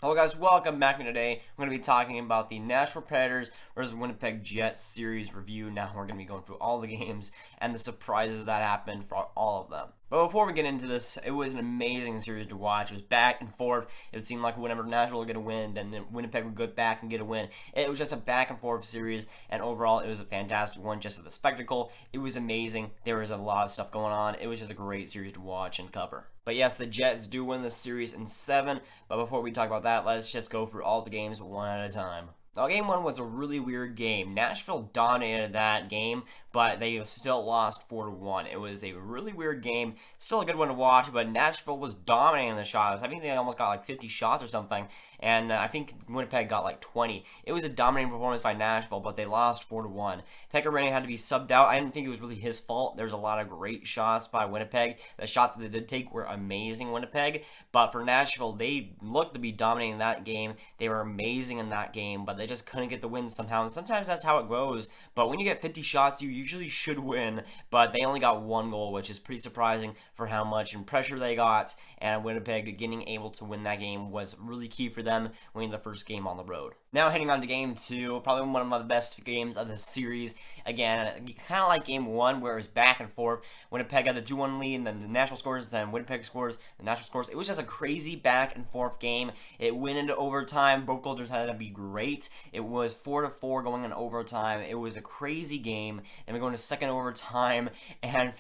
Hello guys, welcome back to today. We're going to be talking about the Nashville Predators versus Winnipeg Jets series review. Now we're going to be going through all the games and the surprises that happened for all of them. But before we get into this, it was an amazing series to watch. It was back and forth. It seemed like whenever Nashville would get a win, then Winnipeg would go back and get a win. It was just a back and forth series, and overall it was a fantastic one just as the spectacle. It was amazing. There was a lot of stuff going on. It was just a great series to watch and cover. But yes, the Jets do win the series in 7. But before we talk about that, let's just go through all the games one at a time. Now, game 1 was a really weird game. Nashville dominated that game, but they still lost 4-1. It was a really weird game. Still a good one to watch, but Nashville was dominating the shots. I think they almost got like 50 shots or something, and I think Winnipeg got like 20. It was a dominating performance by Nashville, but they lost 4-1. Pekka had to be subbed out. I didn't think it was really his fault. There's a lot of great shots by Winnipeg. The shots that they did take were amazing, Winnipeg, but for Nashville, they looked to be dominating that game. They were amazing in that game, but they just couldn't get the win somehow, and sometimes that's how it goes. But when you get 50 shots, you usually should win, but they only got 1 goal, which is pretty surprising for how much pressure they got, and Winnipeg getting able to win that game was really key for them winning the first game on the road. Now heading on to game 2, probably one of my best games of the series. Again, kind of like game 1 where it was back and forth. Winnipeg got the 2-1 lead, and then the Nashville scores, then Winnipeg scores, the Nashville scores. It was just a crazy back and forth game. It went into overtime. Both goals had to be great. It was 4-4 going in overtime. It was a crazy game. And we go into second overtime, and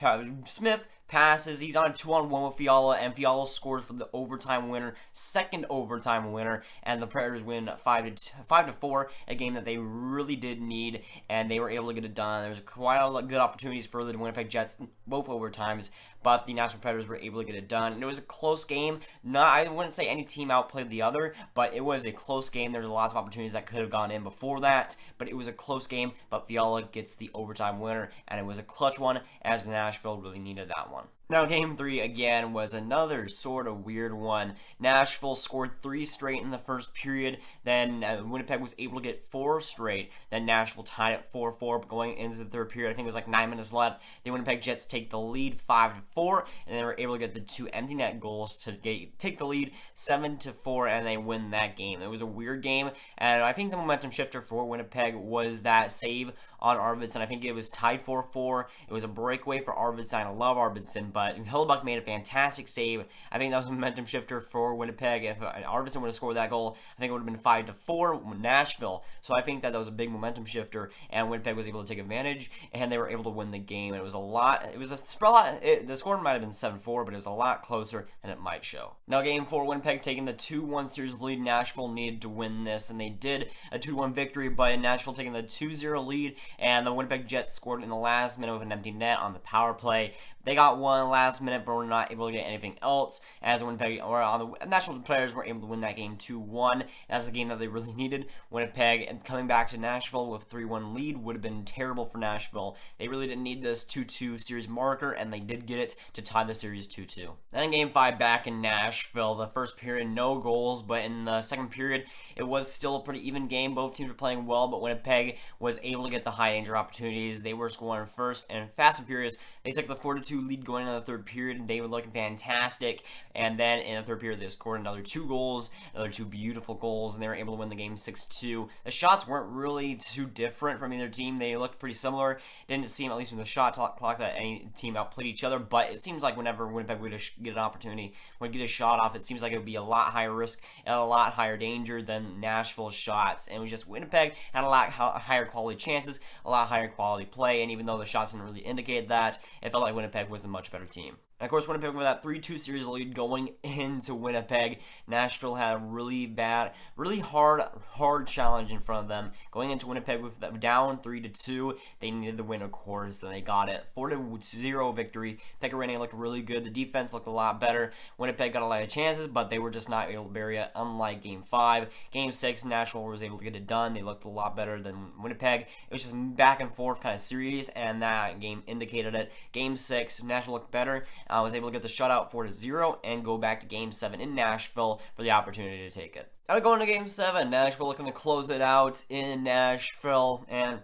Smith passes. He's on a 2-on-1 with Fiala, and Fiala scores for the overtime winner, second overtime winner, and the Predators win 5-4, a game that they really did need, and they were able to get it done. There was quite a lot of good opportunities for the Winnipeg Jets, both overtimes, but the Nashville Predators were able to get it done. And it was a close game. I wouldn't say any team outplayed the other, but it was a close game. There was lots of opportunities that could have gone in before that, but it was a close game, but Fiala gets the overtime winner, and it was a clutch one, as Nashville really needed that one. Now, game 3, again, was another sort of weird one. Nashville scored 3 straight in the first period. Then Winnipeg was able to get 4 straight. Then Nashville tied at 4-4 going into the third period. I think it was like 9 minutes left. The Winnipeg Jets take the lead 5-4, and they were able to get the 2 empty net goals to take the lead 7-4, and they win that game. It was a weird game, and I think the momentum shifter for Winnipeg was that save on Arvidsson. I think it was tied 4-4. It was a breakaway for Arvidsson. I love Arvidsson, but Hellebuyck made a fantastic save. I think that was a momentum shifter for Winnipeg. If Arvidsson would have scored that goal, I think it would have been 5-4 with Nashville. So I think that was a big momentum shifter, and Winnipeg was able to take advantage, and they were able to win the game. And it was a lot. It was a lot. The score might have been 7-4, but it was a lot closer than it might show. Now, game 4, Winnipeg taking the 2-1 series lead. Nashville needed to win this, and they did a 2-1 victory, but Nashville taking the 2-0 lead, and the Winnipeg Jets scored in the last minute with an empty net on the power play. They got one last minute, but were not able to get anything else, as Winnipeg, or on the Nashville players, were able to win that game 2-1. That's a game that they really needed. Winnipeg, and coming back to Nashville with 3-1 lead would have been terrible for Nashville. They really didn't need this 2-2 series marker, and they did get it to tie the series 2-2. Then in game 5, back in Nashville, the first period, no goals, but in the second period, it was still a pretty even game. Both teams were playing well, but Winnipeg was able to get the high danger opportunities. They were scoring first, and fast and furious, they took the 4-2 lead going into the third period, and they were looking fantastic. And then in the third period, they scored another 2 goals, another 2 beautiful goals, and they were able to win the game 6-2. The shots weren't really too different from either team. They looked pretty similar. Didn't seem, at least from the shot clock, that any team outplayed each other, but it seems like whenever Winnipeg would get an opportunity, would get a shot off, it seems like it would be a lot higher risk and a lot higher danger than Nashville's shots. And it was just Winnipeg had a lot higher quality chances, a lot higher quality play, and even though the shots didn't really indicate that, it felt like Winnipeg was the much better team. And of course, Winnipeg with that 3-2 series lead going into Winnipeg. Nashville had a really bad, really hard challenge in front of them. Going into Winnipeg with them down 3-2, they needed the win, of course, and they got it. 4-0 victory. Pekka looked really good. The defense looked a lot better. Winnipeg got a lot of chances, but they were just not able to bury it, unlike Game 5. Game 6, Nashville was able to get it done. They looked a lot better than Winnipeg. It was just back and forth kind of series, and that game indicated it. Game 6, Nashville looked better. Was able to get the shutout 4-0 and go back to Game 7 in Nashville for the opportunity to take it. Now we go into Game 7. Nashville looking to close it out in Nashville, and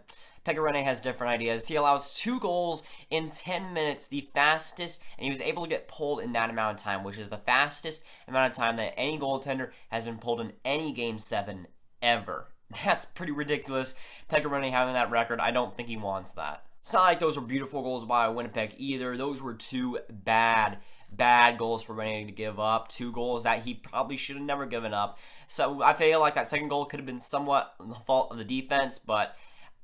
Pekka Rinne has different ideas. He allows 2 goals in 10 minutes, the fastest, and he was able to get pulled in that amount of time, which is the fastest amount of time that any goaltender has been pulled in any Game 7 ever. That's pretty ridiculous. Pekka Rinne having that record, I don't think he wants that. It's not like those were beautiful goals by Winnipeg either. Those were 2 bad goals for Rinne to give up. 2 goals that he probably should have never given up. So I feel like that second goal could have been somewhat the fault of the defense, but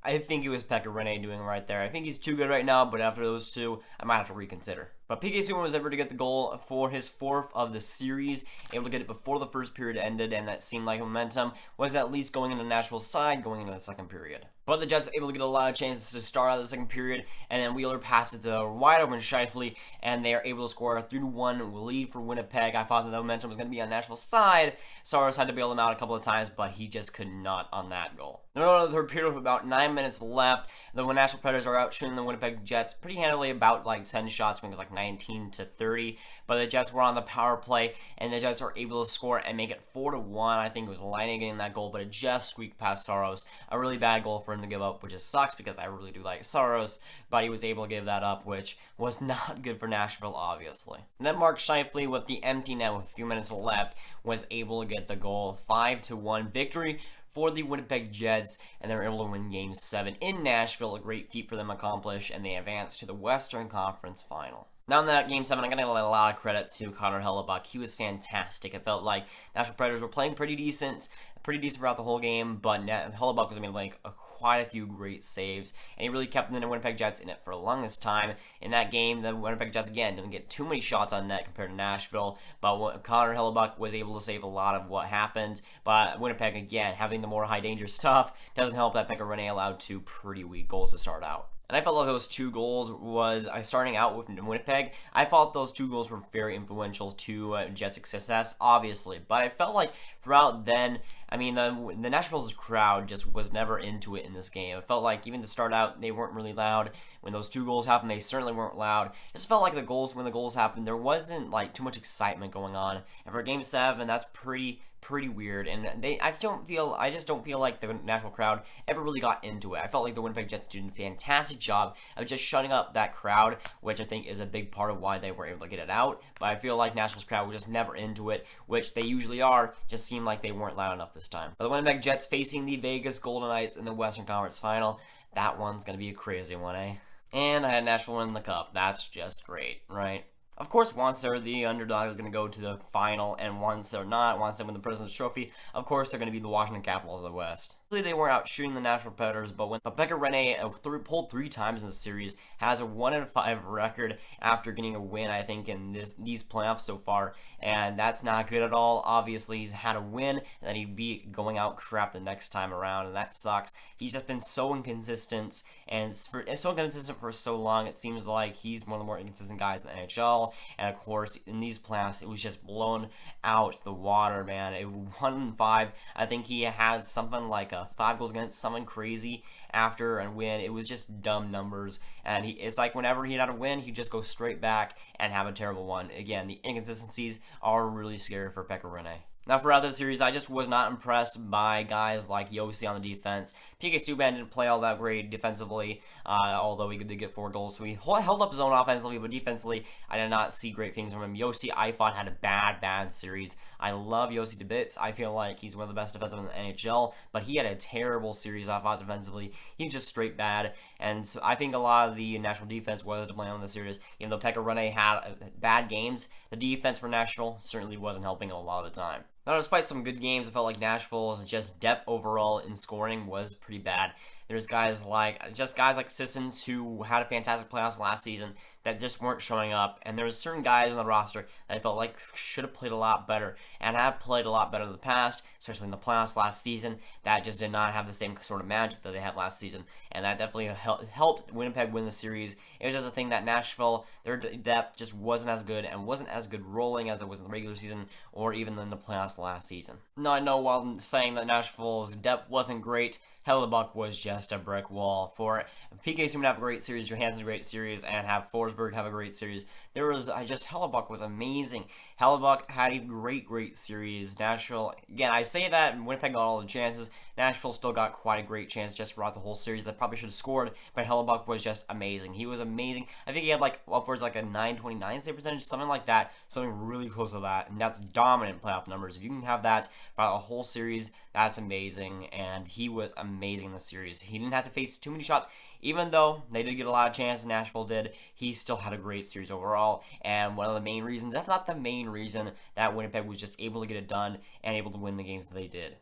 I think it was Pekka Rinne doing right there. I think he's too good right now, but after those 2, I might have to reconsider. But PK Subban was able to get the goal for his 4th of the series, able to get it before the first period ended, and that seemed like momentum was at least going into Nashville's side going into the second period. But the Jets were able to get a lot of chances to start out the second period, and then Wheeler passes to wide open Scheifele, and they are able to score a 3-1 lead for Winnipeg. I thought that the momentum was going to be on Nashville's side. Saros had to bail him out a couple of times, but he just could not on that goal. Then on the third period with about 9 minutes left, the Nashville Predators are out shooting the Winnipeg Jets pretty handily, about like 10 shots, I think it was like 19 to 30, but the Jets were on the power play, and the Jets are able to score and make it 4-1. I think it was Laine getting that goal, but it just squeaked past Saros. A really bad goal for him to give up, which just sucks because I really do like Saros, but he was able to give that up, which was not good for Nashville, obviously. And then Mark Scheifele, with the empty net with a few minutes left, was able to get the goal. 5-1 victory for the Winnipeg Jets, and they were able to win Game 7 in Nashville. A great feat for them to accomplish, and they advanced to the Western Conference Final. Now in that Game 7, I'm going to give a lot of credit to Connor Hellebuyck. He was fantastic. It felt like Nashville Predators were playing pretty decent throughout the whole game, but Hellebuyck was able to make quite a few great saves, and he really kept the Winnipeg Jets in it for the longest time. In that game, the Winnipeg Jets, again, didn't get too many shots on net compared to Nashville, but Connor Hellebuyck was able to save a lot of what happened. But Winnipeg, again, having the more high-danger stuff, doesn't help that Pekka Rinne allowed 2 pretty weak goals to start out. And I felt like those 2 goals was, starting out with Winnipeg, I thought those 2 goals were very influential to Jets' success, obviously. But I felt like throughout then, I mean, the Nashville's crowd just was never into it in this game. It felt like even to start out, they weren't really loud. When those 2 goals happened, they certainly weren't loud. It just felt like when the goals happened, there wasn't like too much excitement going on. And for Game 7, that's pretty weird, and I just don't feel like the Nashville crowd ever really got into it. I felt like the Winnipeg Jets did a fantastic job of just shutting up that crowd, which I think is a big part of why they were able to get it out. But I feel like Nashville's crowd was just never into it, which they usually are, just seemed like they weren't loud enough this time. But the Winnipeg Jets facing the Vegas Golden Knights in the Western Conference Final, that one's going to be a crazy one, eh? And I had Nashville win the cup. That's just great, right? Of course, once they're the underdog, they're going to go to the final, and once they're not, once they win the President's Trophy, of course, they're going to be the Washington Capitals of the West. They weren't out shooting the Nashville Predators, but Pekka Rinne pulled 3 times in the series, has a 1-5 record after getting a win, I think, in these playoffs so far, and that's not good at all. Obviously, he's had a win, and then he'd be going out crap the next time around, and that sucks. He's just been so inconsistent, and so inconsistent for so long, it seems like he's one of the more inconsistent guys in the NHL, and of course, in these playoffs, it was just blown out the water, man. 1-5, I think he had something like a 5 goals against, someone crazy after a win. It was just dumb numbers, and it's like whenever he had a win, he'd just go straight back and have a terrible one. Again, the inconsistencies are really scary for Pekka Rinne. Now, throughout this series, I just was not impressed by guys like Josi on the defense. PK Subban didn't play all that great defensively, although he did get 4 goals. So he held up his own offensively, but defensively, I did not see great things from him. Josi, I thought, had a bad series. I love Josi to bits. I feel like he's one of the best defensemen in the NHL, but he had a terrible series, I thought, defensively. He was just straight bad, and so I think a lot of the Nashville defense was to blame on the series. Even though Pekka Rinne had bad games, the defense for Nashville certainly wasn't helping a lot of the time. Now, despite some good games, I felt like Nashville's just depth overall in scoring was pretty bad. There's guys like Sissons, who had a fantastic playoffs last season, that just weren't showing up, and there was certain guys on the roster that I felt like should have played a lot better, and have played a lot better in the past, especially in the playoffs last season, that just did not have the same sort of magic that they had last season, and that definitely helped Winnipeg win the series. It was just a thing that Nashville, their depth just wasn't as good, and wasn't as good rolling as it was in the regular season, or even in the playoffs last season. Now, I know while saying that Nashville's depth wasn't great, Hellebuyck was just just a brick wall. For PK Subban have a great series, Johansson's a great series, and have Forsberg have a great series. There was Hellebuck was amazing. Hellebuck had a great series. Nashville, again, I say that Winnipeg got all the chances. Nashville still got quite a great chance just throughout the whole series. They probably should have scored, but Hellebuck was just amazing. He was amazing. I think he had like upwards like a 929 save percentage, something like that, something really close to that, and that's dominant playoff numbers. If you can have that throughout a whole series, that's amazing, and he was amazing in the series. He didn't have to face too many shots. Even though they did get a lot of chances, Nashville did, he still had a great series overall, and one of the main reasons, if not the main reason, that Winnipeg was just able to get it done and able to win the games that they did.